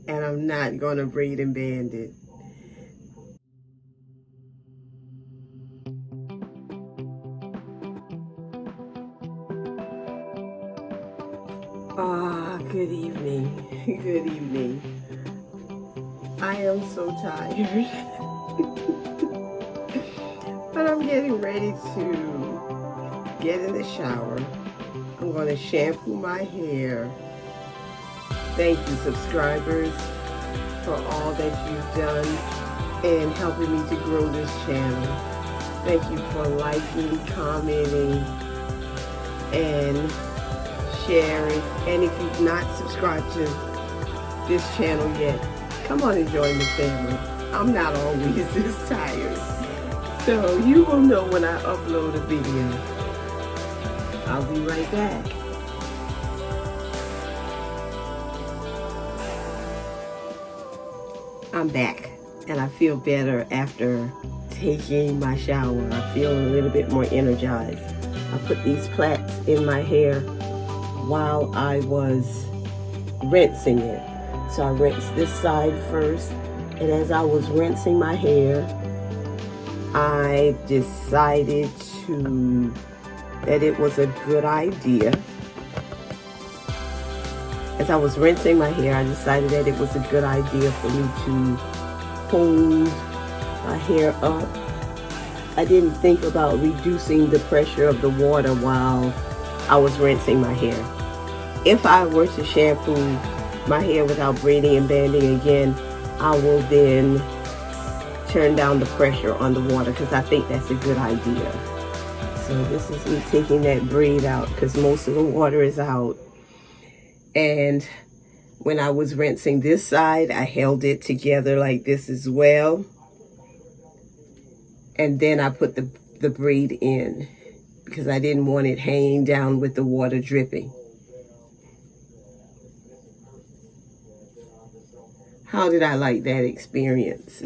and I'm not gonna braid and band it. Good evening. Good evening. I am so tired. But I'm getting ready to get in the shower. I'm going to shampoo my hair. Thank you, subscribers, for all that you've done in helping me to grow this channel. Thank you for liking, commenting, and sharing. And if you've not subscribed to this channel yet, come on and join the family. I'm not always this tired, so you will know when I upload a video. I'll be right back. I'm back, and I feel better after taking my shower. I feel a little bit more energized. I put these plaits in my hair while I was rinsing it. So I rinsed this side first, and as I was rinsing my hair, I decided that it was a good idea. As I was rinsing my hair, I decided that it was a good idea for me to hold my hair up. I didn't think about reducing the pressure of the water while I was rinsing my hair. If I were to shampoo my hair without braiding and banding again, I will then turn down the pressure on the water, because I think that's a good idea. So this is me taking that braid out because most of the water is out. And when I was rinsing this side, I held it together like this as well. And then I put the braid in because I didn't want it hanging down with the water dripping. How did I like that experience?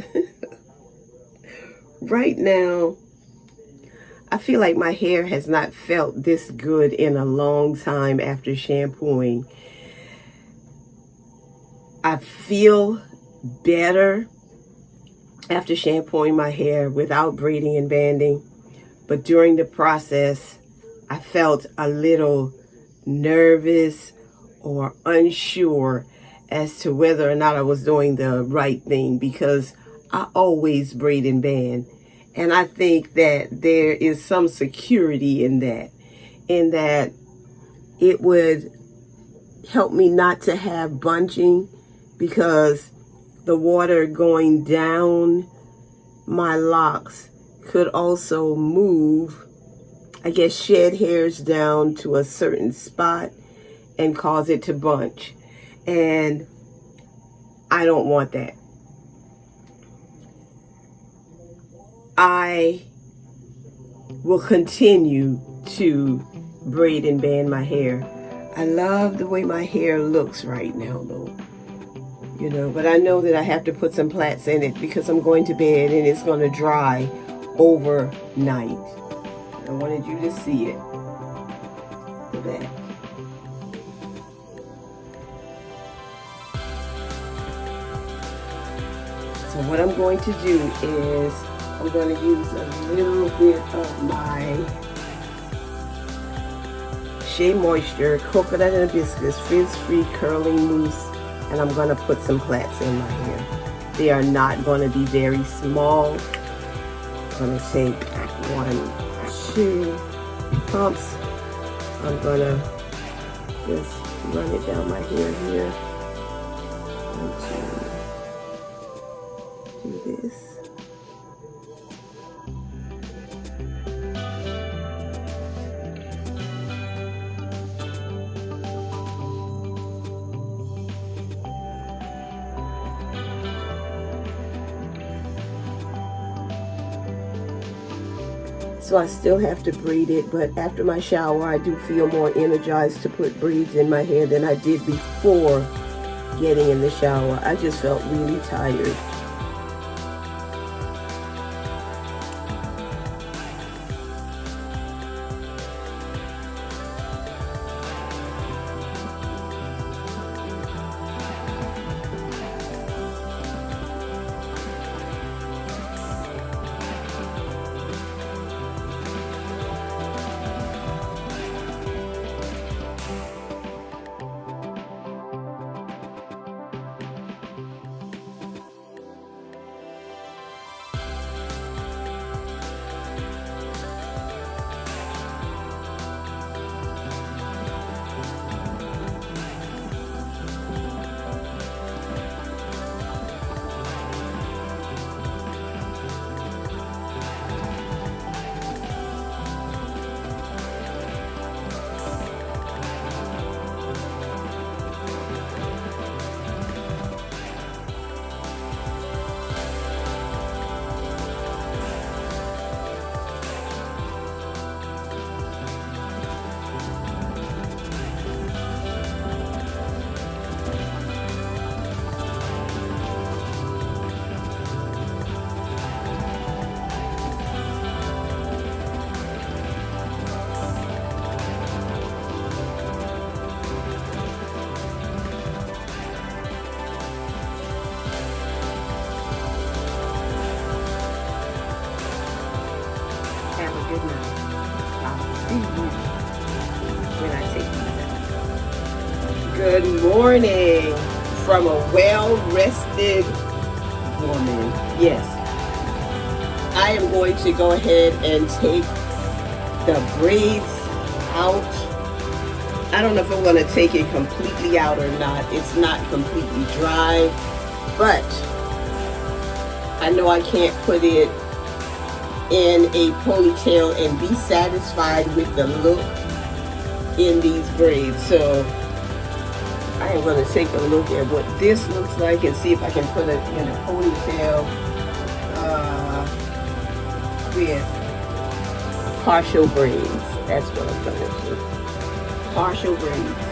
Right now, I feel like my hair has not felt this good in a long time after shampooing. I feel better after shampooing my hair without braiding and banding, but during the process, I felt a little nervous or unsure as to whether or not I was doing the right thing, because I always braid and band. And I think that there is some security in that it would help me not to have bunching, because the water going down my locks could also move, I guess, shed hairs down to a certain spot and cause it to bunch. And I don't want that. I will continue to braid and band my hair. I love the way my hair looks right now, though. You know, but I know that I have to put some plaits in it because I'm going to bed and it's going to dry overnight. I wanted you to see it. The back. So what I'm going to do is I'm going to use a little bit of my Shea Moisture Coconut and Hibiscus Frizz-Free Curling Mousse, and I'm going to put some plaits in my hair. They are not going to be very small. I'm going to take 1, 2 pumps. I'm going to just run it down my hair here. 1, 2. Do this. So I still have to braid it, but after my shower, I do feel more energized to put braids in my hair than I did before getting in the shower. I just felt really tired. Good morning from a well-rested woman. Yes, I am going to go ahead and take the braids out. I don't know if I'm going to take it completely out or not. It's not completely dry, but I know I can't put it in a ponytail and be satisfied with the look in these braids. So I am going to take a look at what this looks like and see if I can put it in a ponytail with partial braids. That's what I'm going to do. Partial braids.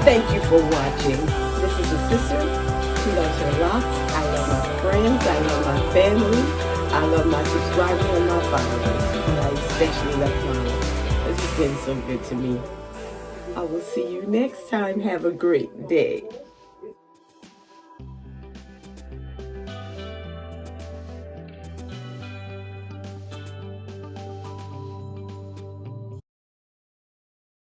Thank you for watching. This is a sister who loves her locks. I love my friends. I love my family. I love my subscribers and my followers. And I especially love mine. This has been so good to me. I will see you next time. Have a great day.